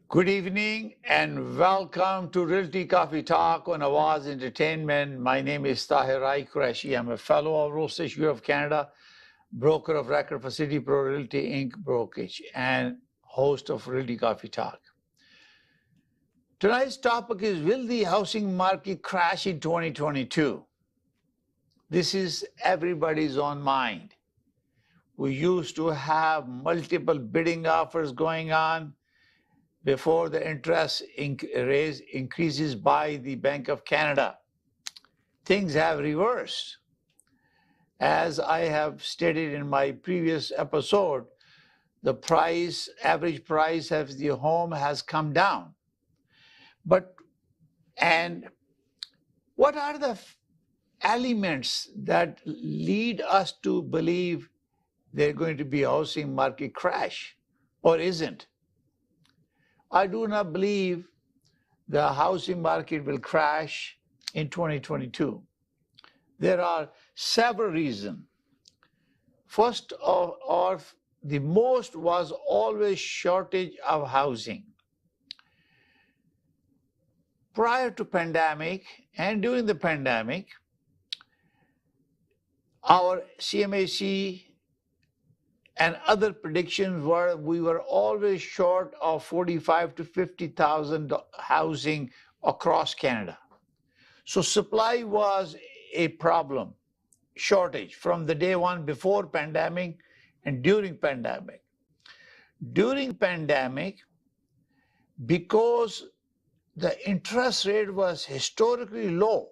Good evening and welcome to Realty Coffee Talk on Awaz Entertainment. My name is Tahir Qureshi. I'm a fellow of Real Estate Bureau of Canada, broker of record for City Pro Realty Inc. brokerage, and host of Realty Coffee Talk. Tonight's topic is, will the housing market crash in 2022? This is everybody's on mind. We used to have multiple bidding offers going on before the interest rate increases by the Bank of Canada. Things have reversed. As I have stated in my previous episode, the average price of the home has come down. And what are the elements that lead us to believe there's going to be a housing market crash, or isn't? I do not believe the housing market will crash in 2022. There are several reasons. First of the most was always shortage of housing. Prior to pandemic and during the pandemic, our CMAC and other predictions were we were always short of 45 to 50,000 housing across Canada. So supply was a problem, shortage from the day one before pandemic and during pandemic. During pandemic, because the interest rate was historically low,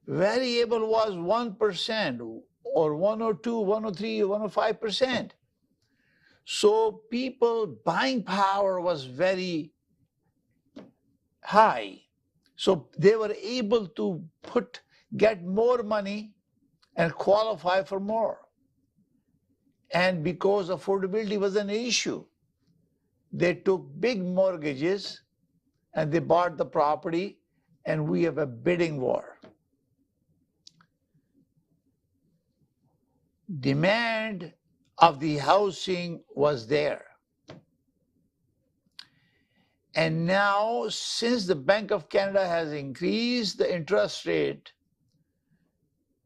variable was 1% or 102, 103, 105%. So people buying power was very high. So they were able to get more money and qualify for more. And because affordability was an issue, they took big mortgages and they bought the property, and we have a bidding war. Demand of the housing was there. And now, since the Bank of Canada has increased the interest rate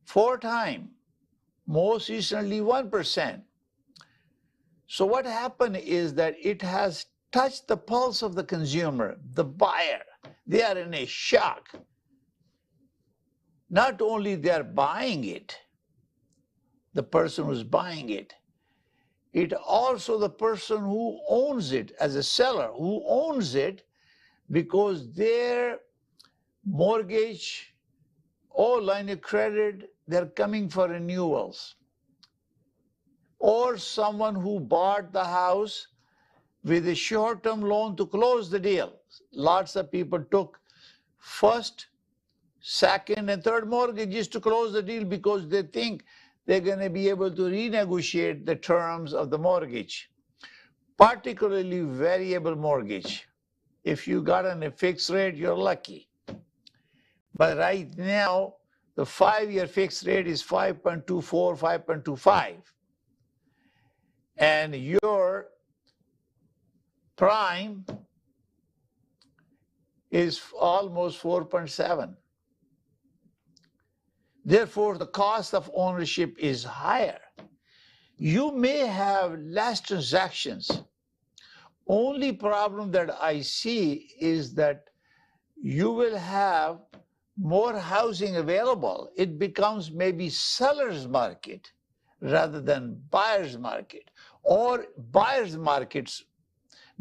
4 times, most recently 1%. So what happened is that it has touched the pulse of the consumer, the buyer. They are in a shock. Not only they are buying it, the person who's buying it also the person who owns it as a seller, who owns it, because their mortgage or line of credit, they're coming for renewals. Or someone who bought the house with a short-term loan to close the deal. Lots of people took first, second, and third mortgages to close the deal because they think they're going to be able to renegotiate the terms of the mortgage, particularly variable mortgage. If you got on a fixed rate, you're lucky. But right now, the 5-year fixed rate is 5.24, 5.25. And your prime is almost 4.7. Therefore, the cost of ownership is higher. You may have less transactions. Only problem that I see is that you will have more housing available. It becomes maybe seller's market rather than buyer's market, or buyer's markets,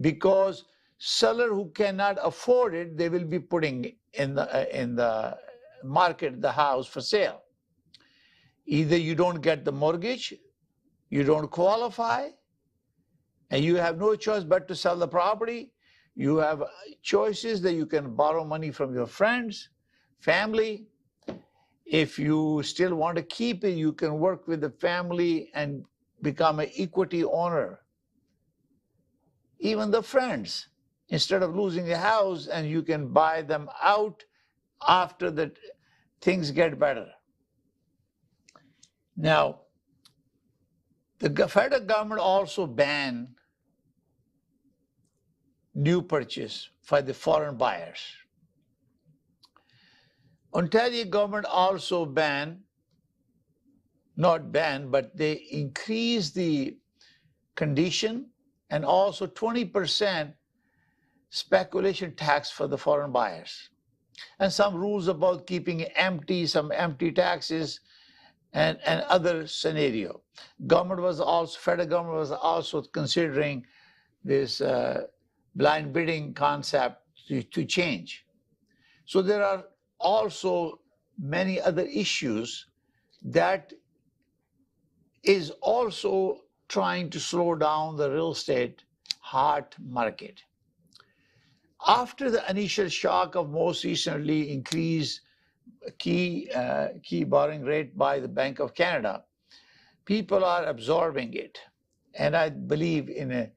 because seller who cannot afford it, they will be putting in the market the house for sale. Either you don't get the mortgage, you don't qualify, and you have no choice but to sell the property. You have choices that you can borrow money from your friends, family. If you still want to keep it, you can work with the family and become an equity owner. Even the friends, instead of losing a house, and you can buy them out after the things get better. Now, the federal government also banned new purchase for the foreign buyers. Ontario government also not banned, but they increased the condition and also 20% speculation tax for the foreign buyers. And some rules about keeping empty, some empty taxes, and other scenario. Federal government was also considering this blind bidding concept to change. So there are also many other issues that is also trying to slow down the real estate hot market. After the initial shock of most recently increased key borrowing rate by the Bank of Canada, people are absorbing it. And I believe in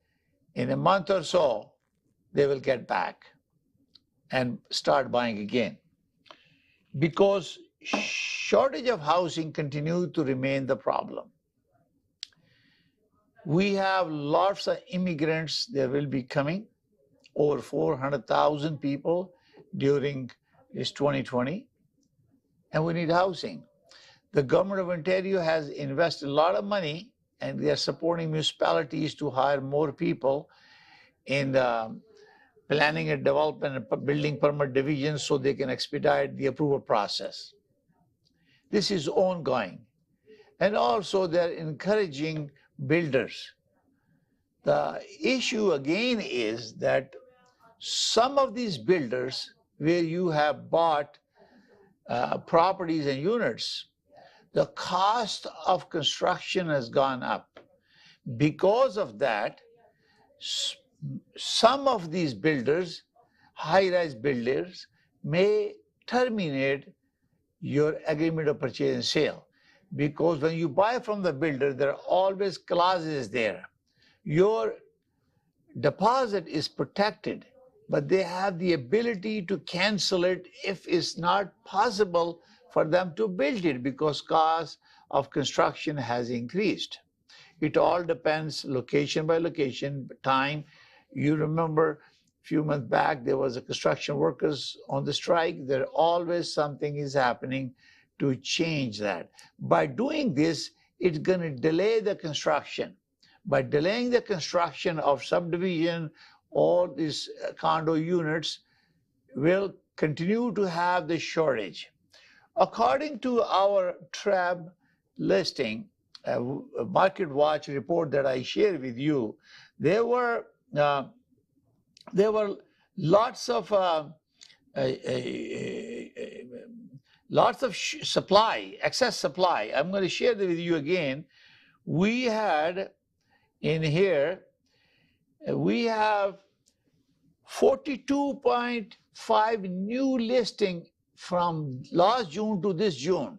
a month or so, they will get back and start buying again. Because shortage of housing continues to remain the problem. We have lots of immigrants that will be coming, over 400,000 people during this 2020, and we need housing. The government of Ontario has invested a lot of money, and they are supporting municipalities to hire more people in planning and development and building permit divisions so they can expedite the approval process. This is ongoing. And also they're encouraging builders. The issue again is that some of these builders where you have bought properties and units, the cost of construction has gone up. Because of that, some of these builders, high-rise builders, may terminate your agreement of purchase and sale. Because when you buy from the builder, there are always clauses there. Your deposit is protected, but they have the ability to cancel it if it's not possible for them to build it because cost of construction has increased. It all depends location by location, time. You remember a few months back, there was a construction workers on the strike. There always something is happening to change that. By doing this, it's going to delay the construction. By delaying the construction of subdivision, all these condo units will continue to have the shortage. According to our TREB listing, a Market Watch report that I shared with you, there were lots of supply, excess supply. I'm going to share that with you again. We had in here, we have 42.5 new listing from last June to this June,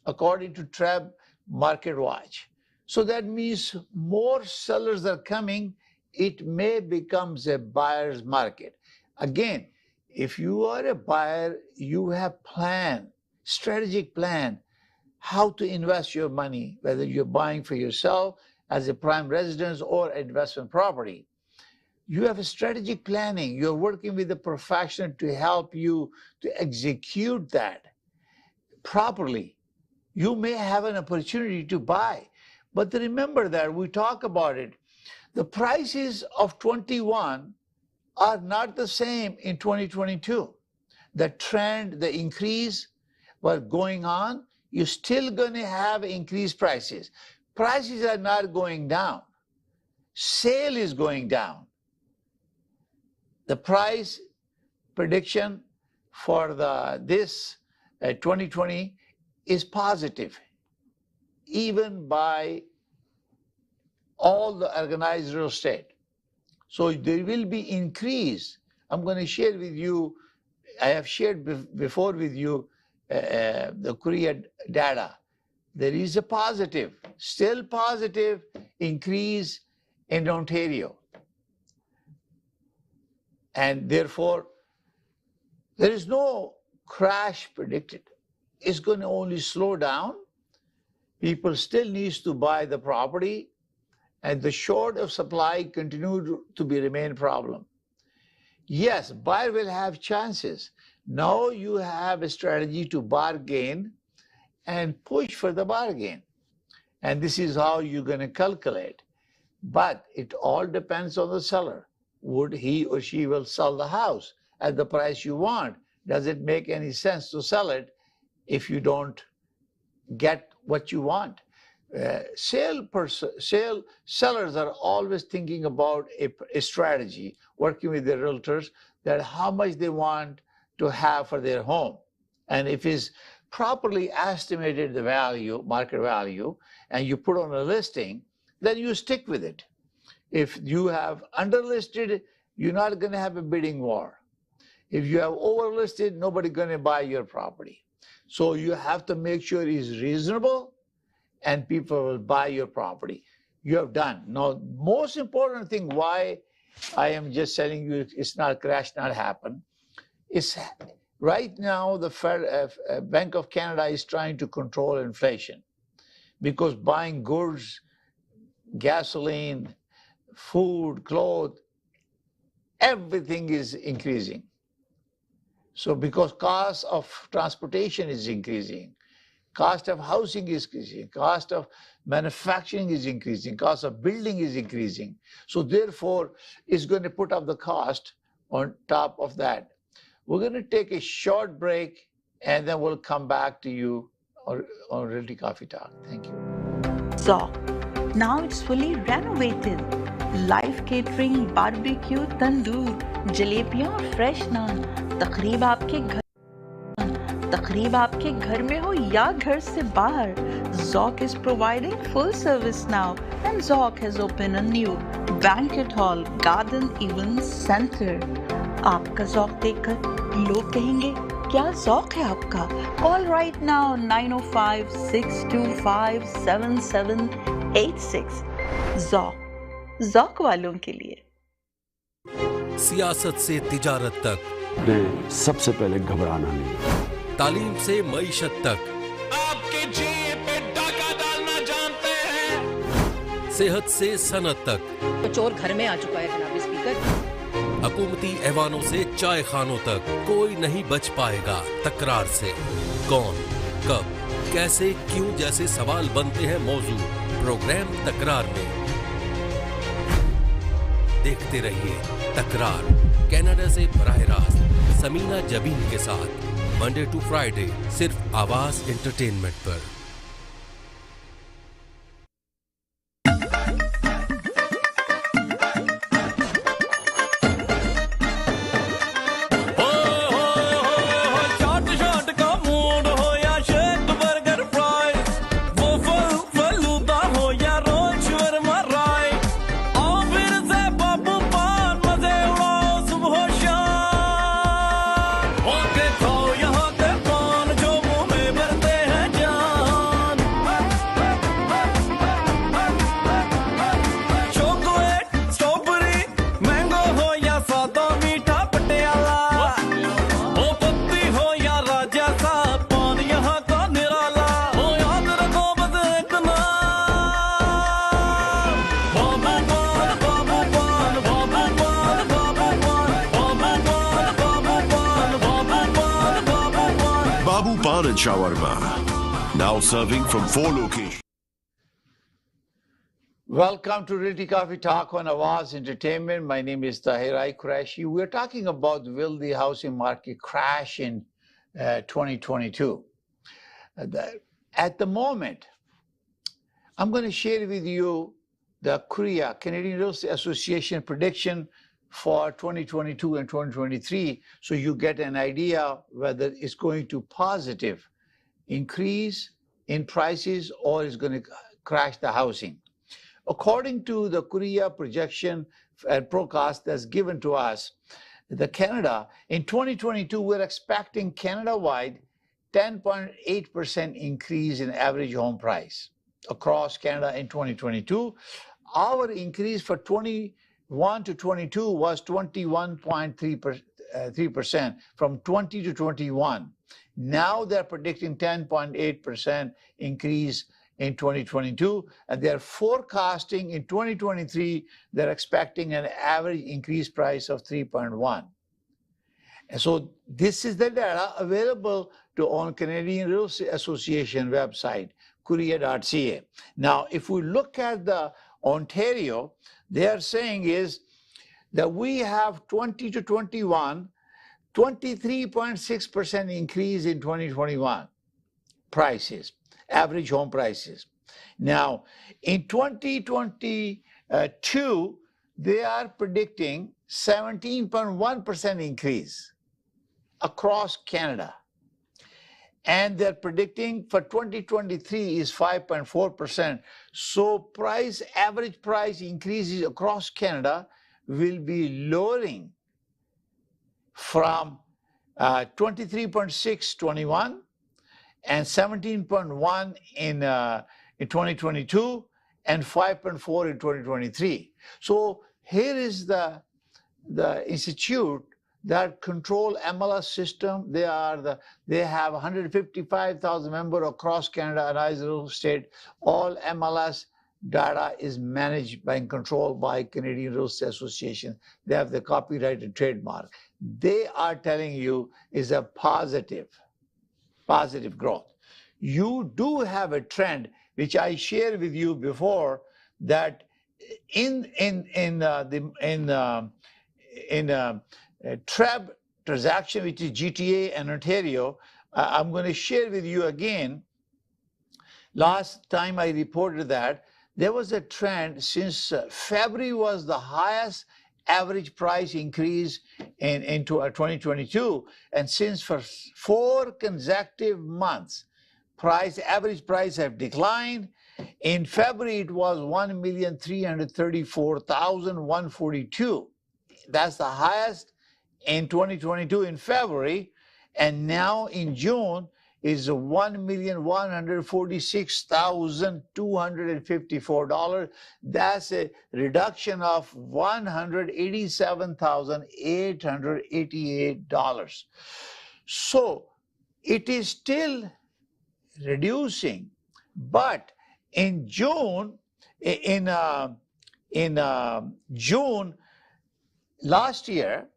according to TREB Market Watch. So that means more sellers are coming. It may become a buyer's market. Again, if you are a buyer, you have plan, strategic plan, how to invest your money, whether you're buying for yourself as a prime residence or investment property. You have a strategic planning. You're working with a professional to help you to execute that properly. You may have an opportunity to buy, but remember that we talk about it. The prices of 21 are not the same in 2022. The trend, the increase was going on. You're still going to have increased prices. Prices are not going down. Sale is going down. The price prediction for this 2020 is positive, even by all the organized real estate. So there will be increase. I'm going to share with you, I have shared before with you the Korea data. There is a positive, still positive increase in Ontario. And therefore, there is no crash predicted. It's going to only slow down. People still need to buy the property, and the short of supply continue to remain a problem. yes, buyer will have chances. Now you have a strategy to bargain and push for the bargain. And this is how you're going to calculate. But it all depends on the seller. Would he or she will sell the house at the price you want? Does it make any sense to sell it if you don't get what you want? Sellers are always thinking about a strategy, working with their realtors, that how much they want to have for their home. And if it's properly estimated the value, market value, and you put on a listing, then you stick with it. If you have underlisted, you're not going to have a bidding war. If you have overlisted, nobody's going to buy your property. So you have to make sure it's reasonable and people will buy your property. You have done. Now, most important thing why I am just telling you it's not crash, not happen, is right now the Bank of Canada is trying to control inflation because buying goods, gasoline, food, clothes, everything is increasing. So because cost of transportation is increasing, cost of housing is increasing, cost of manufacturing is increasing, cost of building is increasing. So therefore, it's going to put up the cost on top of that. We're going to take a short break and then we'll come back to you on Realty Coffee Talk. Thank you. So, now it's fully renovated. Live catering, barbecue, tandoor, जलेबियाँ और fresh नान। तकरीब आपके घर में हो या घर से बाहर, Zoc is providing full service now, and Zoc has opened a new banquet hall, garden event center. आपका Zoc देखकर लोग कहेंगे क्या Zoc है आपका? Call right now 905-625-7786. Zoc वालों के लिए। सियासत से तिजारत तक सबसे पहले घबराना नहीं, तालीम से मईशत तक आपके जेब पे डाका डालना जानते हैं, सेहत से सनत तक तो चोर घर में आ चुका है जनाब स्पीकर। हुकूमती ऐवानों से चाय खानों तक कोई नहीं बच पाएगा तकरार से। कौन, कब, कैसे, क्यों जैसे सवाल बनते हैं मौजू प्रोग्राम तकरार में। देखते रहिए तकरार कनाडा से बराह रास्त समीना जबीन के साथ मंडे टू फ्राइडे सिर्फ आवाज एंटरटेनमेंट पर। and shawarma, now serving from 4 locations. Welcome to Realty Coffee Talk on Awaz Entertainment. My name is Tahir Qureshi. We're talking about will the housing market crash in 2022. At the moment, I'm going to share with you the CREA, Canadian Real Estate Association prediction for 2022 and 2023, so you get an idea whether it's going to positive increase in prices or it's going to crash the housing. According to the CREA projection and forecast that's given to us, the Canada, in 2022, we're expecting Canada-wide 10.8% increase in average home price across Canada in 2022. Our increase for 21 to 22 was 21.3% from 20 to 21. Now they're predicting 10.8% increase in 2022, and they're forecasting in 2023, they're expecting an average increase price of 3.1. And so this is the data available on Canadian Real Estate Association website, courier.ca. Now, if we look at the Ontario, they are saying is that we have 20 to 21, 23.6% increase in 2021 prices, average home prices. Now, in 2022, they are predicting 17.1% increase across Canada. And they're predicting for 2023 is 5.4%. So average price increases across Canada will be lowering from 23.6 21 and 17.1 in 2022 and 5.4 in 2023. So here is the institute that control MLS system. They have 155,000 members across Canada and Real Estate. All MLS data is managed by and controlled by Canadian Real Estate Association. They have the copyright and trademark. They are telling you is a positive growth. You do have a trend, which I shared with you before, that in TREB transaction, which is GTA and Ontario, I'm going to share with you again. Last time I reported that there was a trend since February was the highest average price increase into 2022, and since for 4 consecutive months, average price have declined. In February, it was 1,334,142. That's the highest in 2022 in February, and now in June is $1,146,254. That's a reduction of $187,888. So it is still reducing, but in June, June last year,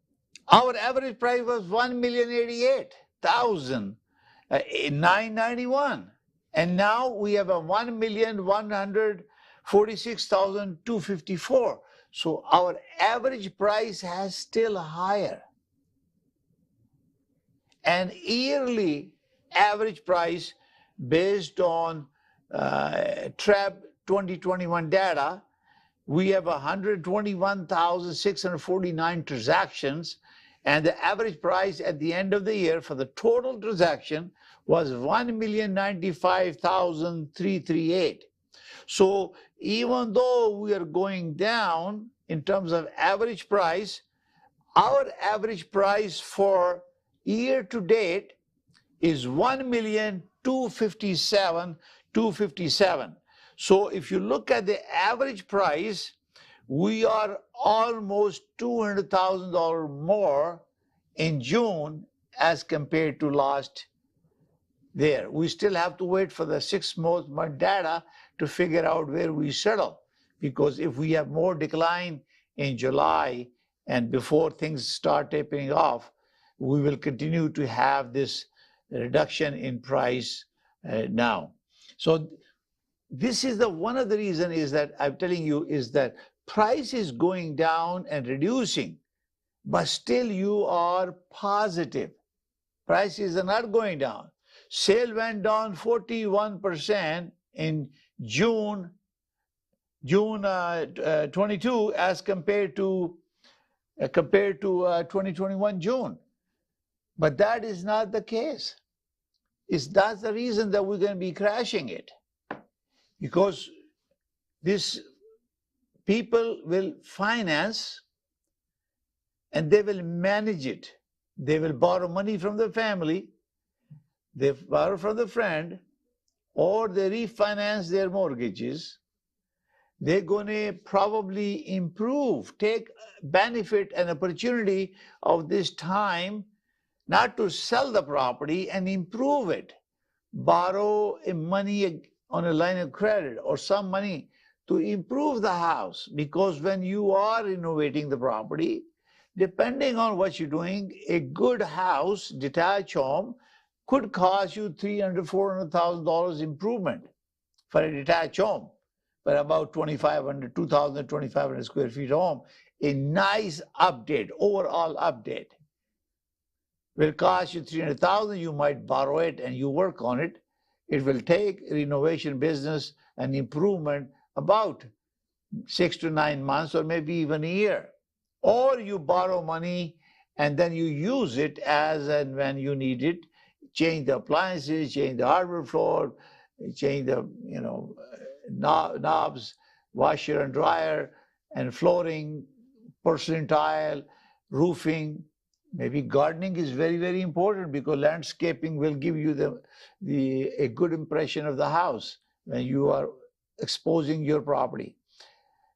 our average price was $1,088,991, and now we have a $1,146,254. So our average price has still higher, and yearly average price based on TREB 2021 data, we have 121,649 transactions, and the average price at the end of the year for the total transaction was $1,095,338. So even though we are going down in terms of average price, our average price for year to date is $1,257,257. So if you look at the average price, we are almost $200,000 more in June as compared to last year. We still have to wait for the 6-month data to figure out where we settle, because if we have more decline in July and before things start tapering off, we will continue to have this reduction in price now. So this is one of the reasons is that I'm telling you is that price is going down and reducing, but still you are positive. Prices are not going down. Sale went down 41% in June 22 as compared to 2021 June. But that is not the case. That's the reason that we're going to be crashing it, because these people will finance and they will manage it. They will borrow money from the family, they borrow from the friend, or they refinance their mortgages. They're going to probably improve, take benefit and opportunity of this time not to sell the property and improve it, borrow money on a line of credit or some money to improve the house, because when you are renovating the property, depending on what you're doing, a good house, detached home, could cost you $300,000, $400,000 improvement for a detached home, for about 2,500, 2,000, 2,500 square feet home. A nice update, overall update, will cost you 300,000. You might borrow it and you work on it. It will take renovation business and improvement about 6 to 9 months or maybe even a year. Or you borrow money and then you use it as and when you need it. Change the appliances, change the hardware floor, change the knobs, washer and dryer, and flooring, porcelain tile, roofing. Maybe gardening is very, very important, because landscaping will give you a good impression of the house when you are exposing your property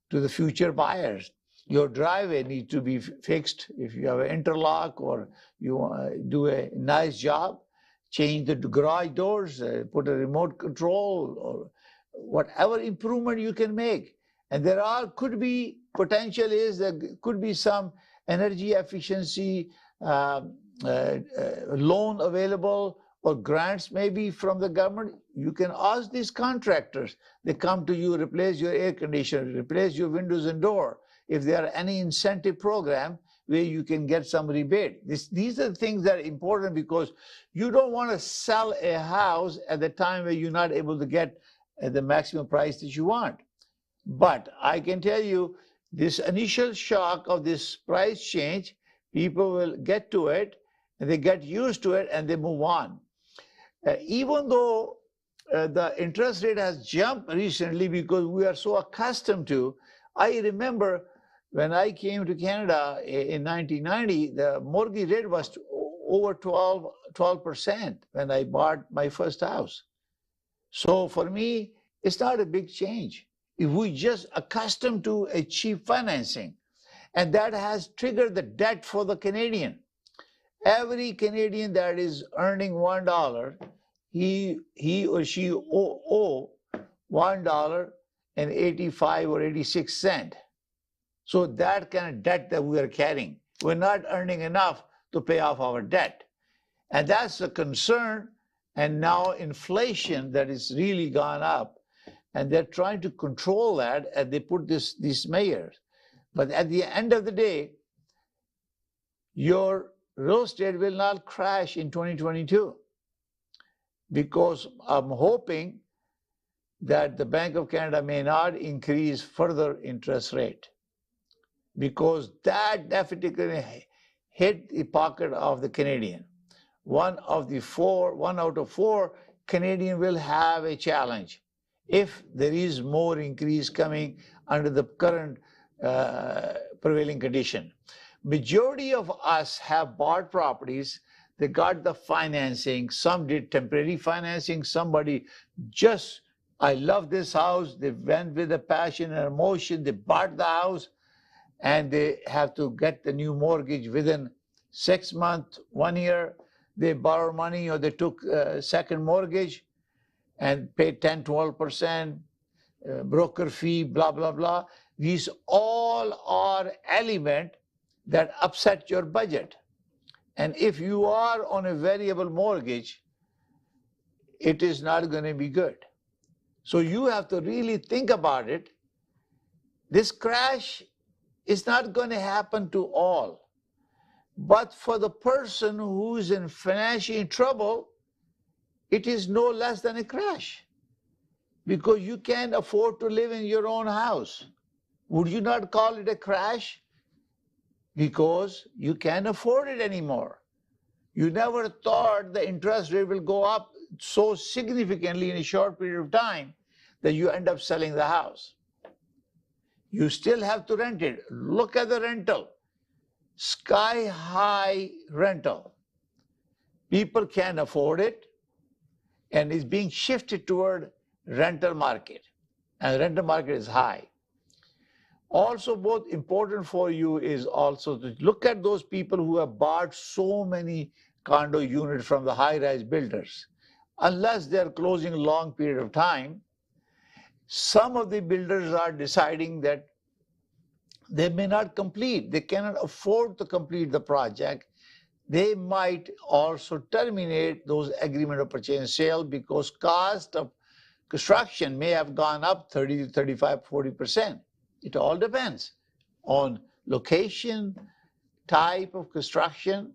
to the future buyers. Your driveway needs to be fixed. If you have an interlock or you do a nice job, change the garage doors, put a remote control, or whatever improvement you can make. And there could be potential is there could be some energy efficiency loan available, or grants maybe from the government. You can ask these contractors. They come to you, replace your air conditioner, replace your windows and door. If there are any incentive program where you can get some rebate. These are things that are important, because you don't want to sell a house at the time where you're not able to get the maximum price that you want. But I can tell you, this initial shock of this price change, people will get to it, and they get used to it, and they move on. Even though the interest rate has jumped recently because we are so accustomed to, I remember when I came to Canada in 1990, the mortgage rate was over 12% when I bought my first house. So for me, it's not a big change. If we just accustomed to a cheap financing, and that has triggered the debt for the Canadian. Every Canadian that is earning $1, he or she owe $1.85 or 86 cents. So that kind of debt that we are carrying, we're not earning enough to pay off our debt. And that's a concern. And now inflation that is really gone up, and they're trying to control that, and they put these measures. But at the end of the day, your real estate will not crash in 2022, because I'm hoping that the Bank of Canada may not increase further interest rate, because that definitely hit the pocket of the Canadian. One out of four Canadian will have a challenge if there is more increase coming under the current prevailing condition. Majority of us have bought properties. They got the financing. Some did temporary financing. Somebody just, I love this house. They went with a passion and emotion. They bought the house, and they have to get the new mortgage within 6 months, 1 year. They borrow money, or they took a second mortgage and paid 10, 12%, broker fee, blah, blah, blah. These all are elements that upset your budget. And if you are on a variable mortgage, it is not going to be good. So you have to really think about it. This crash is not going to happen to all. But for the person who is in financial trouble, it is no less than a crash, because you can't afford to live in your own house. Would you not call it a crash? Because you can't afford it anymore. You never thought the interest rate will go up so significantly in a short period of time that you end up selling the house. You still have to rent it. Look at the rental. Sky high rental. People can't afford it, and it's being shifted toward rental market, and rental market is high. Also, both important for you is also to look at those people who have bought so many condo units from the high-rise builders. unless they're closing a long period of time. Some of the builders are deciding that they may not complete, they cannot afford to complete the project. They might also terminate those agreement of purchase and sale because cost of construction may have gone up 30 to 35, 40%. It all depends on location, type of construction,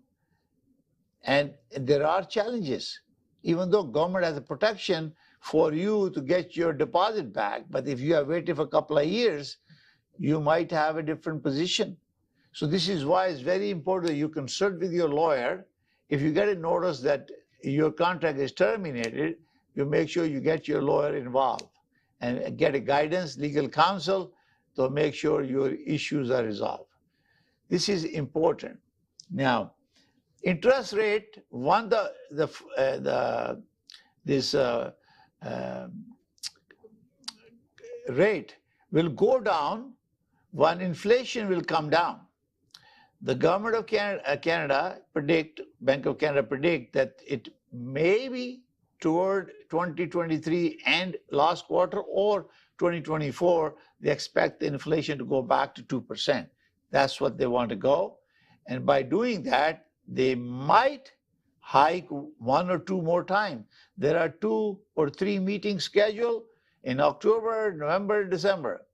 and there are challenges. Even though government has a protection for you to get your deposit back, but if you have waited for a couple of years, you might have a different position. So this is why it's very important that you consult with your lawyer. If you get a notice that your contract is terminated, you make sure you get your lawyer involved and get a guidance, legal counsel to make sure your issues are resolved. This is important. Now, interest rate, this rate will go down when inflation will come down. The government of Canada Bank of Canada predict that it may be toward 2023 and last quarter or 2024, they expect the inflation to go back to 2%. That's what they want to go. And by doing that, they might hike 1 or 2 more times. There are 2 or 3 meetings scheduled in October, November, December.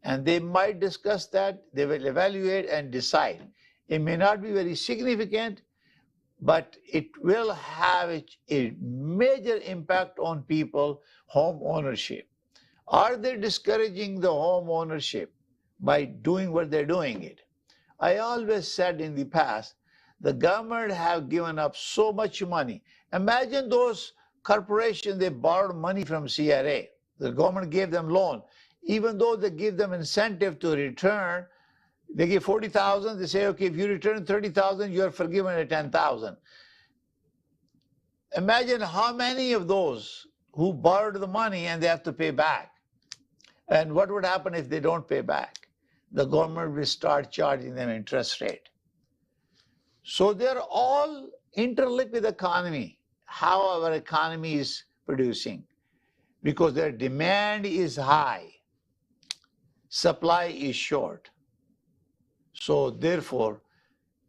And they might discuss that. They will evaluate and decide. It may not be very significant, but it will have a major impact on people, home ownership. Are they discouraging the home ownership by doing what they're doing it? I always said in the past, the government have given up so much money. Imagine those corporations, they borrowed money from CRA. The government gave them loan. Even though they give them incentive to return, they give 40,000, they say, okay, if you return 30,000, you are forgiven at 10,000. Imagine how many of those who borrowed the money and they have to pay back. And what would happen if they don't pay back? The government will start charging them interest rate. So they're all interlinked with the economy, how our economy is producing, because their demand is high, supply is short. So therefore,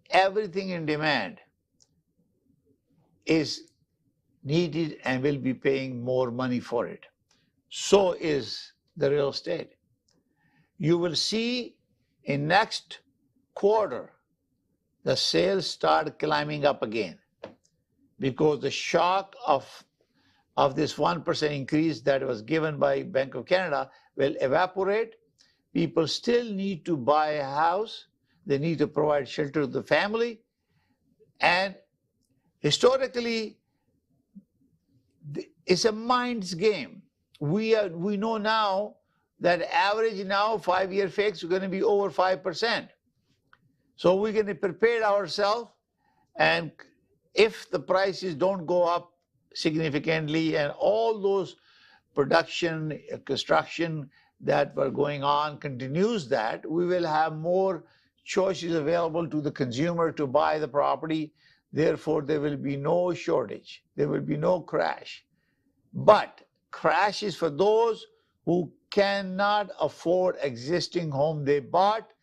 everything in demand is needed and will be paying more money for it. So is the real estate. You will see in next quarter, the sales start climbing up again because the shock of this 1% increase that was given by Bank of Canada will evaporate. People still need to buy a house. They need to provide shelter to the family. And historically, it's a mind's game. We know now that average now 5-year fix is going to be over 5%. So we're going to prepare ourselves, and if the prices don't go up significantly and all those production, construction that were going on continues that, we will have more choices available to the consumer to buy the property. Therefore, there will be no shortage. There will be no crash. But crash is for those who cannot afford existing home they bought,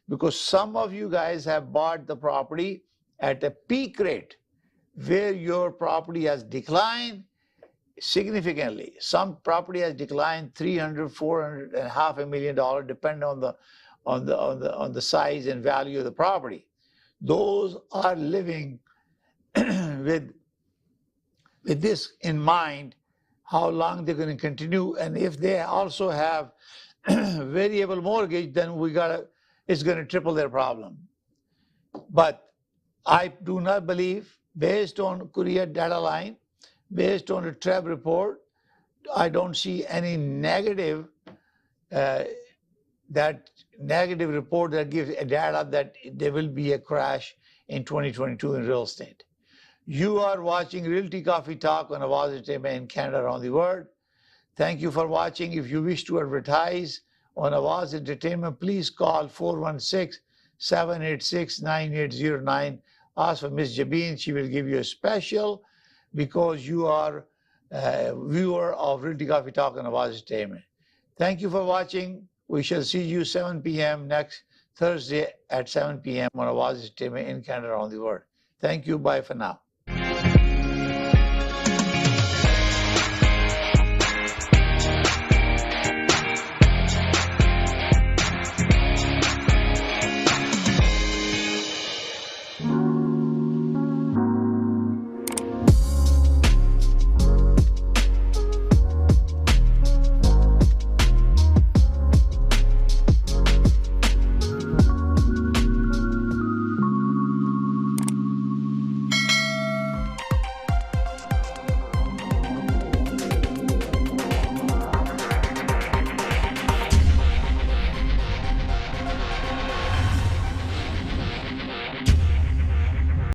because some of you guys have bought the property at a peak rate where your property has declined significantly. Some property has declined $300,000, $400,000, and $500,000, depending on the size and value of the property. Those are living with this in mind, how long they're going to continue, and if they also have variable mortgage, then it's going to triple their problem. But I do not believe, based on Korea data line, based on the TREB report, I don't see any negative report that gives a data that there will be a crash in 2022 in real estate. You are watching Realty Coffee Talk on Awaz Ent in Canada, around the world. Thank you for watching. If you wish to advertise on Awaz Entertainment, please call 416-786-9809. Ask for Ms. Jabin. She will give you a special because you are viewer of Realty Coffee Talk on Awaz Ent. Thank you for watching. We shall see you 7 p.m. next Thursday at 7 p.m. on Awaz Ent in Canada around the world. Thank you. Bye for now.